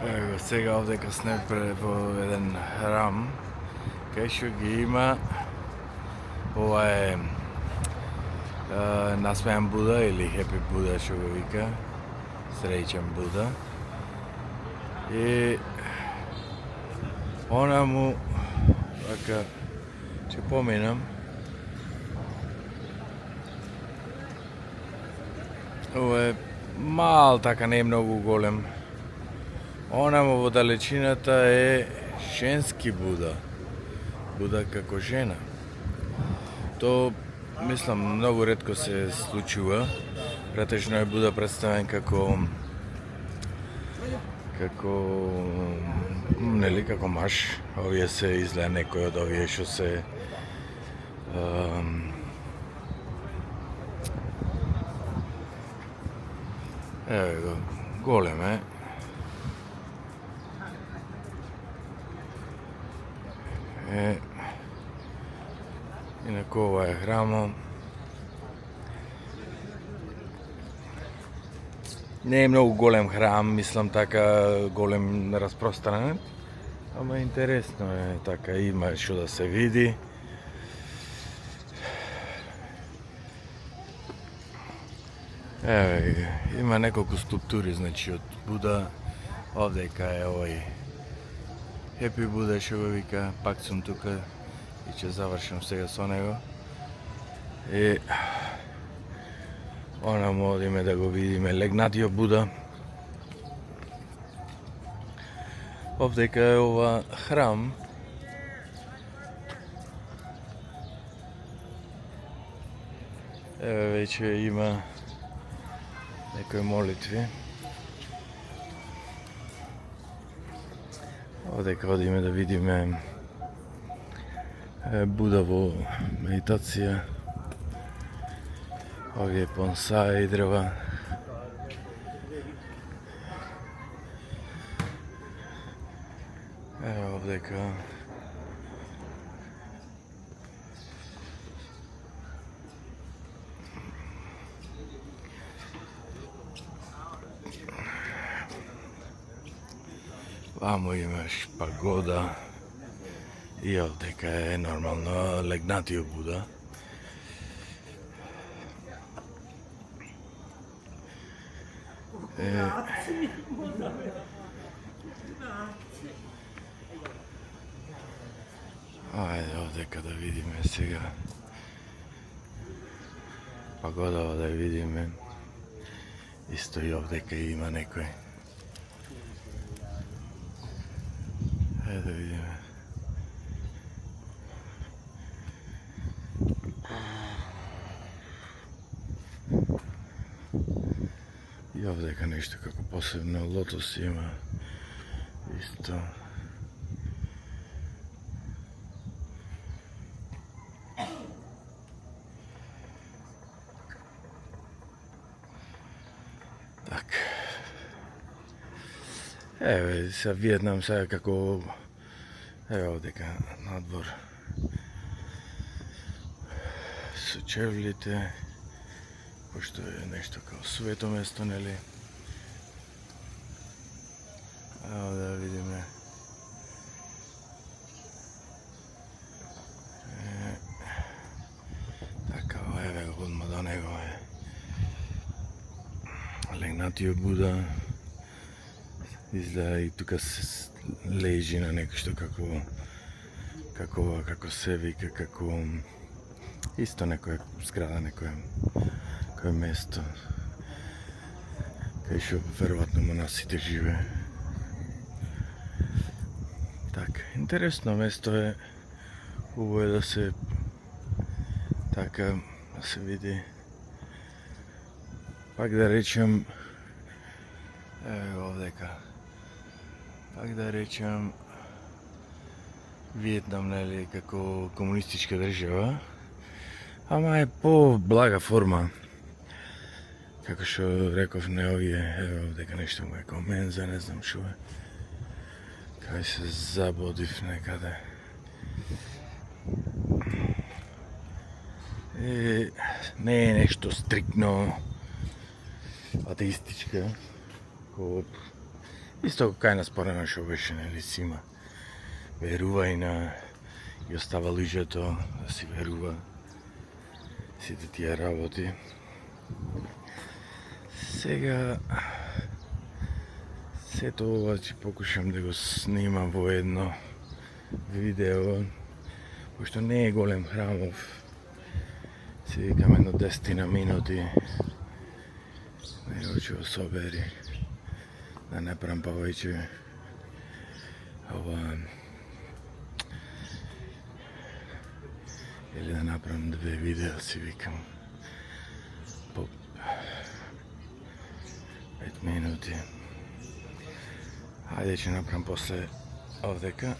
Ево, сега овдека сме во еден храм, кај што ги има ова е насмеан Буда или Happy Буда што го вика, среќен Буда. И онаму, така, ќе поминам. Ова е мал, така не е многу голем. Онаму во далечината е женски Буда. Буда како жена. То, мислам, многу ретко се случува. Претежно е Буда представен како нели, како маж. Овие се изгледа некои од овие што се еве го, голем е. Инаку ова е храмот. Не е многу голем храм, мислам така голем распространен, ама интересно е, така има што да се види. Еве, има неколку скулптури, значи од Буда. Овдека е овој Happy Буда што го вика, пак сум тука и ќе завршам сега со него. И онаму одиме да го видиме легнатиот Буда. Овдека е ова храм. Еве веќе има некои молитви. Овдека одиме да видиме Буда во медитација. Овие понсаи дрва. Ево овдека ваму имаш пагода и овдека е нормално легнатиот Буда. Ајде овдека да видиме сега пагодава да ја видиме. Исто и овдека има некој. Ајде да видиме. И овдека нешто како посебно лотос има. Исто. Така. Еве, се Виетнам сега како еве овдека надвор со чевлите, пошто е нешто како свето место, нели? Ево да видиме. Така, еве го одма до него е легнатиот Буда. Изгледа и тука се лежи на нешто како се вика, како исто некоја зграда, некој место кај што веројатно монасите живе. Така, интересно место е, убаво е да се така да се види. Пак да речем, еве овдека, пак да речем Виетнам, нели, како комунистичка држава, ама е по блага форма. Како што реков, не овие, еве овдека нешто му е како менза, не знам што е. Кај се забодив некаде. Не е нешто стрикно атеистичка, како Исто кај нас порано што беше, нели, си има. Верува и на... и остава лижето, да си верува. Сите тие работи. Сега... сето ова ќе покушам да го снимам во едно видео, пошто не е голем храмов. Си викам едно 10 минути. Него ќе го собери. Да направам повеќе ова... или да направам 2 видео, си викам. По 5 минути. Ајде ќе направам после овдека.